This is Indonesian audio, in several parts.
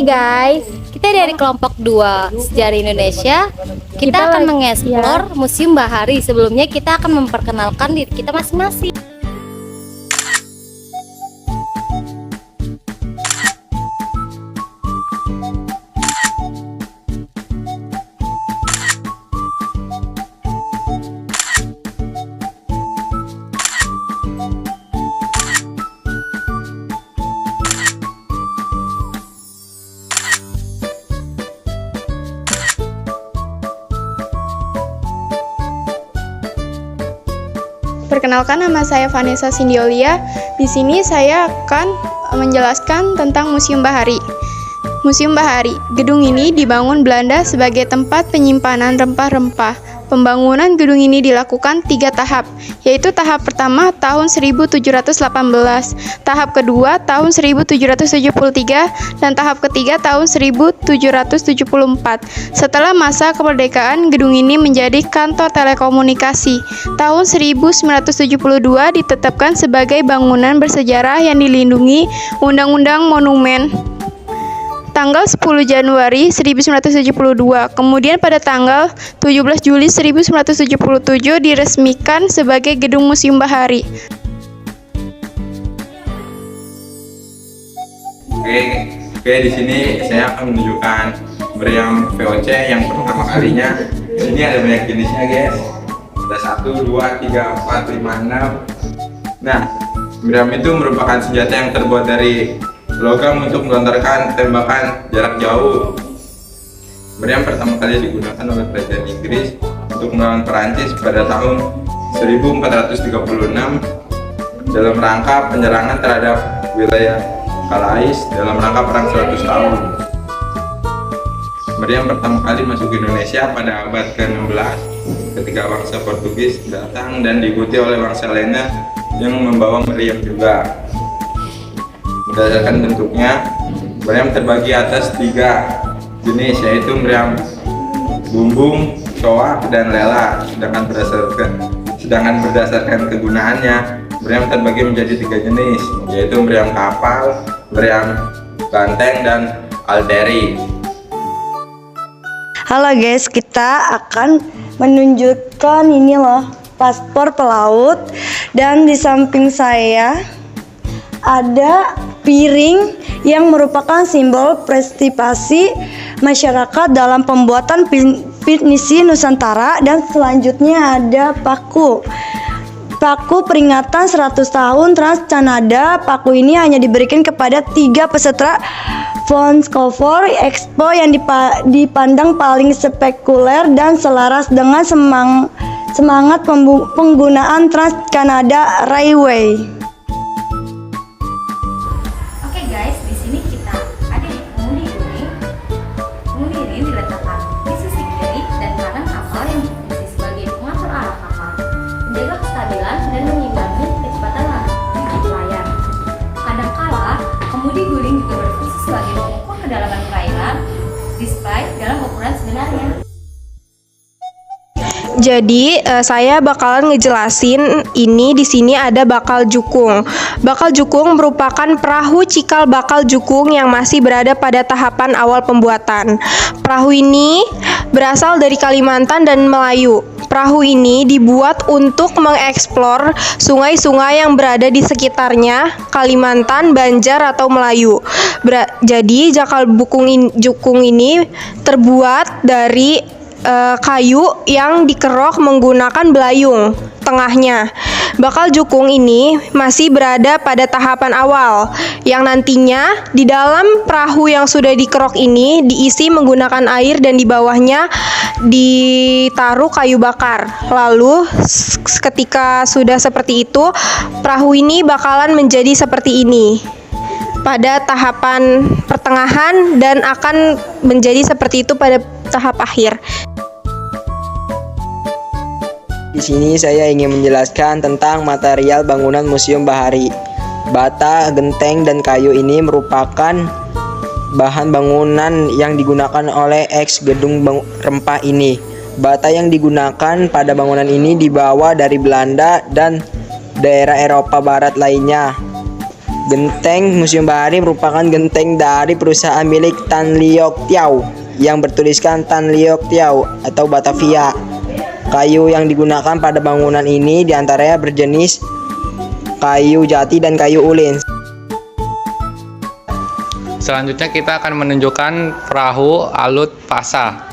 guys, kita dari kelompok 2 Sejarah Indonesia. Kita akan mengeksplor Museum Bahari. Sebelumnya kita akan memperkenalkan diri kita masing-masing. Perkenalkan, nama saya Vanessa Sindiolia. Di sini saya akan menjelaskan tentang Museum Bahari. Museum Bahari, gedung ini dibangun Belanda sebagai tempat penyimpanan rempah-rempah. Pembangunan gedung ini dilakukan 3 tahap, yaitu tahap pertama tahun 1718, tahap kedua tahun 1773, dan tahap ketiga tahun 1774. Setelah masa kemerdekaan, gedung ini menjadi kantor telekomunikasi. Tahun 1972 ditetapkan sebagai bangunan bersejarah yang dilindungi Undang-Undang Monumen tanggal 10 Januari 1972. Kemudian pada tanggal 17 Juli 1977 diresmikan sebagai Gedung Museum Bahari. Oke, di sini saya akan menunjukkan meriam VOC yang pertama kalinya. Di sini ada banyak jenisnya, guys. Ada 1, 2, 3, 4, 5, 6. Nah, meriam itu merupakan senjata yang terbuat dari logam untuk melontarkan tembakan jarak jauh. Meriam pertama kali digunakan oleh Kerajaan Inggris untuk melawan Perancis pada tahun 1436 dalam rangka penyerangan terhadap wilayah Calais dalam rangka perang 100 tahun. Meriam pertama kali masuk ke Indonesia pada abad ke-16 ketika bangsa Portugis datang dan diikuti oleh bangsa lainnya yang membawa meriam juga. Berdasarkan bentuknya, meriam terbagi atas 3 jenis, yaitu meriam bumbung, coak, dan lela. Sedangkan berdasarkan kegunaannya, meriam terbagi menjadi 3 jenis, yaitu meriam kapal, meriam banteng, dan alderi. Halo guys, kita akan menunjukkan ini loh, paspor pelaut, dan di samping saya ada piring yang merupakan simbol prestasi masyarakat dalam pembuatan pinisi Nusantara, dan selanjutnya ada paku peringatan 100 tahun Trans Canada. Paku ini hanya diberikan kepada 3 peserta Vancouver Expo yang dipandang paling spektakuler dan selaras dengan semangat penggunaan Trans Canada Railway. Guys, di sini kita ada di pengemudi kuning. Pengemudi ini diletakkan di sisi kiri dan kanan kapal yang berfungsi sebagai pengatur arah kapal, menjaga kestabilan dan mengimbangi kecepatan layar. Kadangkala, pengemudi guling juga berfungsi sebagai pengukur kedalaman perairan display dalam ukuran sebenarnya. Jadi saya bakalan ngejelasin ini. Di sini ada bakal jukung. Bakal jukung merupakan perahu cikal bakal jukung yang masih berada pada tahapan awal pembuatan. Perahu ini berasal dari Kalimantan dan Melayu. Perahu ini dibuat untuk mengeksplor sungai-sungai yang berada di sekitarnya Kalimantan, Banjar, atau Melayu. Jadi jakal jukung ini terbuat dari kayu yang dikerok menggunakan belayung tengahnya. Bakal jukung ini masih berada pada tahapan awal, yang nantinya di dalam perahu yang sudah dikerok ini diisi menggunakan air dan di bawahnya ditaruh kayu bakar. Lalu ketika sudah seperti itu, perahu ini bakalan menjadi seperti ini pada tahapan pertengahan dan akan menjadi seperti itu pada tahap akhir. Di sini saya ingin menjelaskan tentang material bangunan Museum Bahari. Bata, genteng, dan kayu ini merupakan bahan bangunan yang digunakan oleh gedung rempah ini. Bata yang digunakan pada bangunan ini dibawa dari Belanda dan daerah Eropa Barat lainnya. Genteng Museum Bahari merupakan genteng dari perusahaan milik Tan Liok Tiao yang bertuliskan Tan Liok Tiao atau Batavia. Kayu yang digunakan pada bangunan ini diantaranya berjenis kayu jati dan kayu ulin. Selanjutnya kita akan menunjukkan perahu Alut Pasa.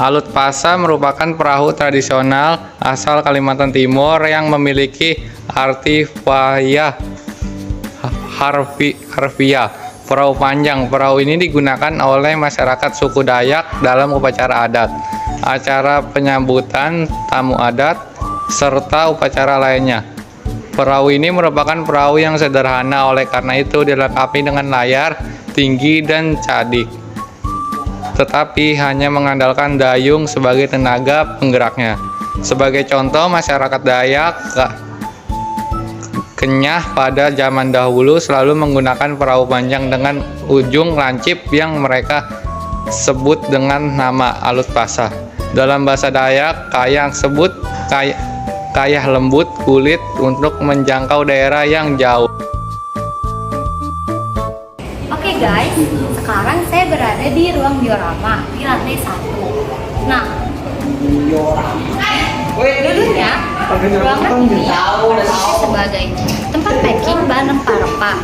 Alut Pasa merupakan perahu tradisional asal Kalimantan Timur yang memiliki arti wayah harfiah. Perahu panjang. Perahu ini digunakan oleh masyarakat suku Dayak dalam upacara adat, acara penyambutan tamu adat, serta upacara lainnya. Perahu ini merupakan perahu yang sederhana, oleh karena itu dilengkapi dengan layar tinggi dan cadik, tetapi hanya mengandalkan dayung sebagai tenaga penggeraknya. Sebagai contoh, masyarakat Dayak Kenyah pada zaman dahulu selalu menggunakan perahu panjang dengan ujung lancip yang mereka sebut dengan nama Alut Pasa. Dalam bahasa Dayak, kayang sebut kayah lembut kulit untuk menjangkau daerah yang jauh. Oke guys, sekarang saya berada di ruang diorama di lantai 1. Nah, dulunya ruangan ini sebagai tempat packing bahan rempah-rempah.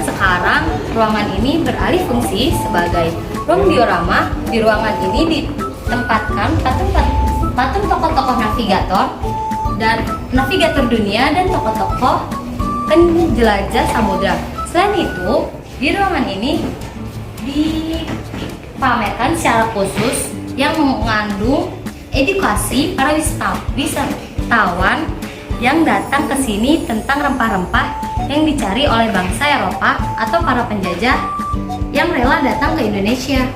Sekarang ruangan ini beralih fungsi sebagai ruang diorama. Di ruangan ini ditempatkan patung tokoh-tokoh navigator dunia dan tokoh-tokoh penjelajah samudra. Selain itu, di ruangan ini dipamerkan secara khusus yang mengandung edukasi para wisatawan yang datang ke sini tentang rempah-rempah yang dicari oleh bangsa Eropa atau para penjajah yang rela datang ke Indonesia.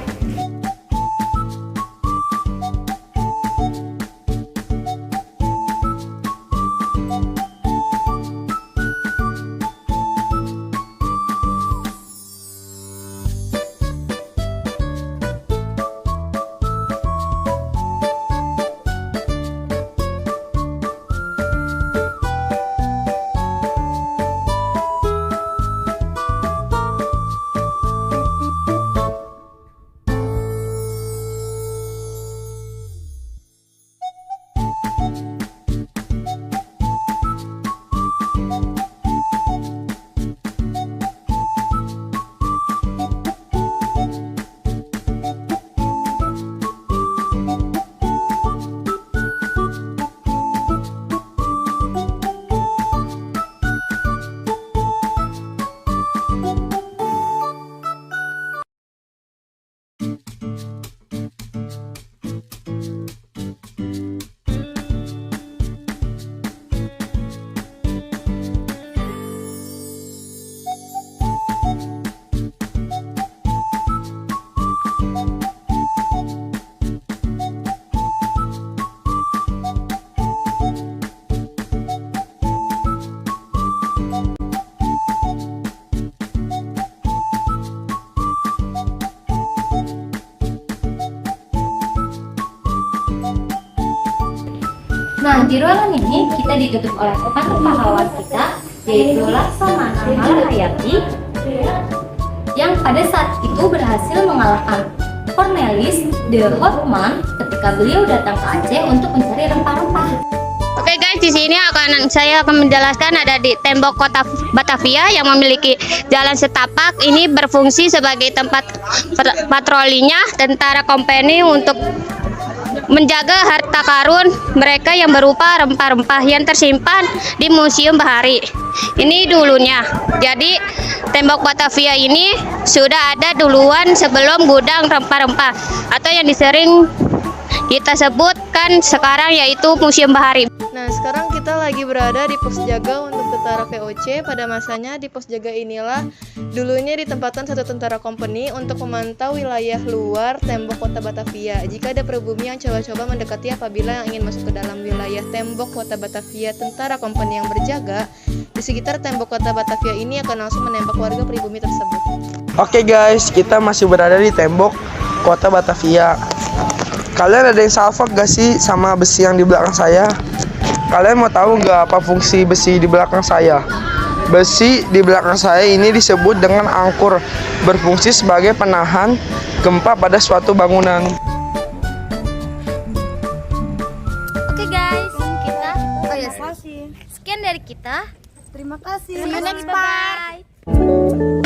Nah, di ruangan ini kita ditutup oleh patung pahlawan kita, yaitu Laksamana Malahayati, yang pada saat itu berhasil mengalahkan Cornelis de Houtman ketika beliau datang ke Aceh untuk mencari rempah-rempah. Oke guys, di sini saya akan menjelaskan ada di tembok kota Batavia yang memiliki jalan setapak. Ini berfungsi sebagai tempat patrolinya tentara kompeni untuk menjaga harta karun mereka yang berupa rempah-rempah yang tersimpan di Museum Bahari. Ini dulunya. Jadi tembok Batavia ini sudah ada duluan sebelum gudang rempah-rempah atau yang disering kita sebutkan sekarang yaitu Museum Bahari. Nah, sekarang kita lagi berada di pos jaga untuk tentara VOC. Pada masanya di pos jaga inilah dulunya ditempatkan satu tentara kompeni untuk memantau wilayah luar tembok kota Batavia. Jika ada pribumi yang coba-coba mendekati apabila yang ingin masuk ke dalam wilayah tembok kota Batavia, tentara kompeni yang berjaga di sekitar tembok kota Batavia ini akan langsung menembak warga pribumi tersebut. Oke guys, kita masih berada di tembok kota Batavia. Kalian ada yang salfok gak sih sama besi yang di belakang saya? Kalian mau tahu nggak apa fungsi besi di belakang saya? Besi di belakang saya ini disebut dengan angkur, berfungsi sebagai penahan gempa pada suatu bangunan. Oke guys, sekian dari kita. Terima kasih. See you next part.